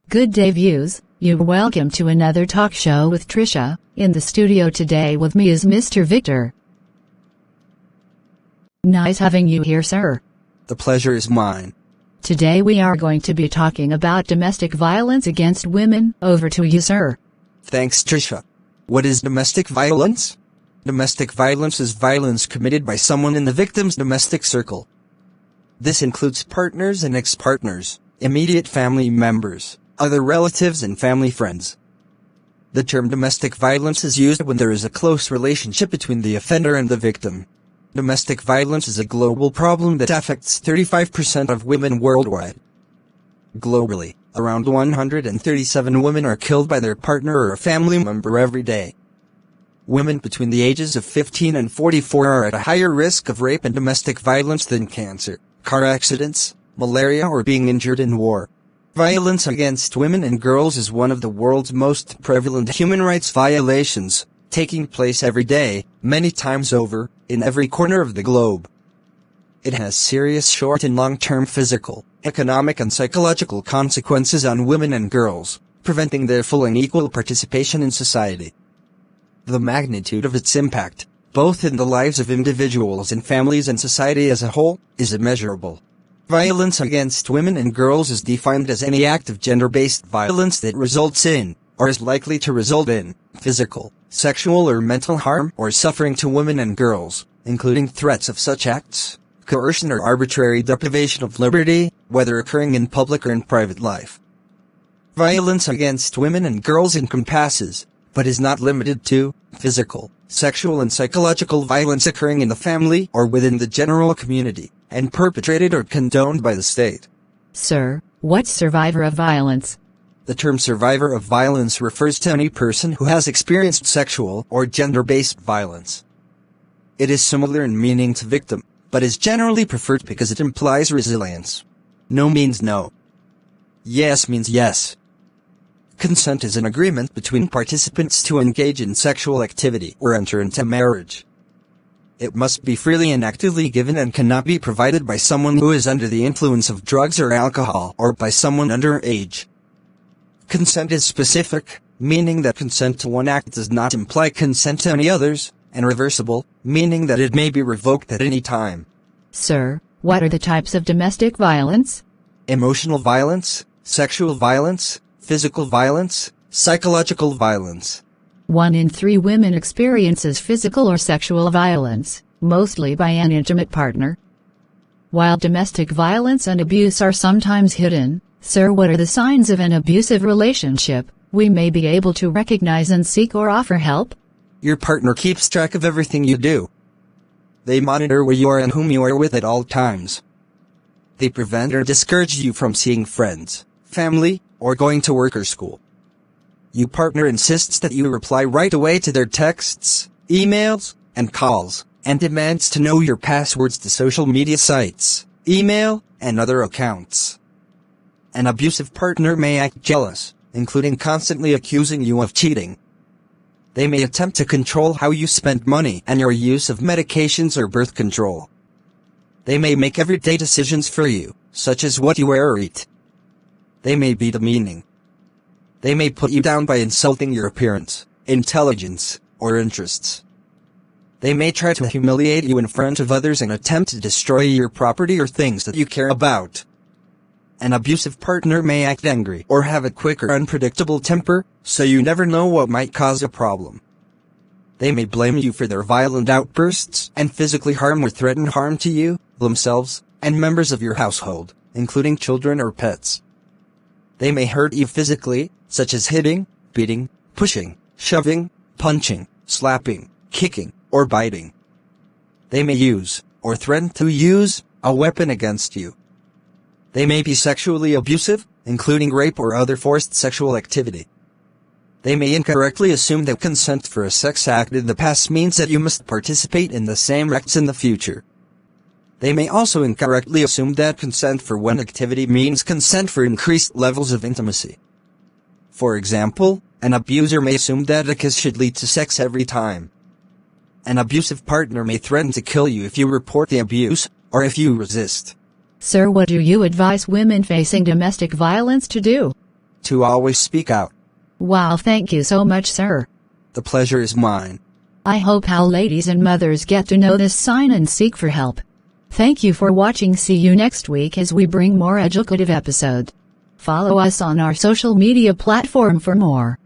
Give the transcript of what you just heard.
Good day views, you're welcome to another talk show with Trisha. In the studio today with me is Mr. Victor. Nice having you here, sir. The pleasure is mine. Today we are going to be talking about domestic violence against women. Over to you, sir. Thanks, Trisha. What is domestic violence? Domestic violence is violence committed by someone in the victim's domestic circle. This includes partners and ex-partners, immediate family members, other relatives and family friends. The term domestic violence is used when there is a close relationship between the offender and the victim. Domestic violence is a global problem that affects 35% of women worldwide. Globally, around 137 women are killed by their partner or a family member every day. Women between the ages of 15 and 44 are at a higher risk of rape and domestic violence than cancer, car accidents, malaria or being injured in war. Violence against women and girls is one of the world's most prevalent human rights violations, taking place every day, many times over, in every corner of the globe. It has serious short and long-term physical, economic and psychological consequences on women and girls, preventing their full and equal participation in society. The magnitude of its impact, both in the lives of individuals and families and society as a whole, is immeasurable. Violence against women and girls is defined as any act of gender-based violence that results in, or is likely to result in, physical, sexual or mental harm or suffering to women and girls, including threats of such acts, coercion or arbitrary deprivation of liberty, whether occurring in public or in private life. Violence against women and girls encompasses, but is not limited to, physical, sexual and psychological violence occurring in the family or within the general community, and perpetrated or condoned by the state. Sir, what's survivor of violence? The term survivor of violence refers to any person who has experienced sexual or gender-based violence. It is similar in meaning to victim, but is generally preferred because it implies resilience. No means no. Yes means yes. Consent is an agreement between participants to engage in sexual activity or enter into marriage. It must be freely and actively given and cannot be provided by someone who is under the influence of drugs or alcohol or by someone under age. Consent is specific, meaning that consent to one act does not imply consent to any others, and reversible, meaning that it may be revoked at any time. Sir, what are the types of domestic violence? Emotional violence, sexual violence, physical violence, psychological violence. 1 in 3 women experiences physical or sexual violence, mostly by an intimate partner. While domestic violence and abuse are sometimes hidden, sir, what are the signs of an abusive relationship we may be able to recognize and seek or offer help? Your partner keeps track of everything you do. They monitor where you are and whom you are with at all times. They prevent or discourage you from seeing friends, family, or going to work or school. Your partner insists that you reply right away to their texts, emails, and calls, and demands to know your passwords to social media sites, email, and other accounts. An abusive partner may act jealous, including constantly accusing you of cheating. They may attempt to control how you spend money and your use of medications or birth control. They may make everyday decisions for you, such as what you wear or eat. They may be demeaning. They may put you down by insulting your appearance, intelligence, or interests. They may try to humiliate you in front of others and attempt to destroy your property or things that you care about. An abusive partner may act angry or have a quick or unpredictable temper, so you never know what might cause a problem. They may blame you for their violent outbursts and physically harm or threaten harm to you, themselves, and members of your household, including children or pets. They may hurt you physically, such as hitting, beating, pushing, shoving, punching, slapping, kicking, or biting. They may use, or threaten to use, a weapon against you. They may be sexually abusive, including rape or other forced sexual activity. They may incorrectly assume that consent for a sex act in the past means that you must participate in the same acts in the future. They may also incorrectly assume that consent for one activity means consent for increased levels of intimacy. For example, an abuser may assume that a kiss should lead to sex every time. An abusive partner may threaten to kill you if you report the abuse, or if you resist. Sir, what do you advise women facing domestic violence to do? to always speak out. Wow, thank you so much, sir. The pleasure is mine. I hope our ladies and mothers get to know this sign and seek for help. Thank you for watching. See you next week as we bring more educative episode. Follow us on our social media platform for more.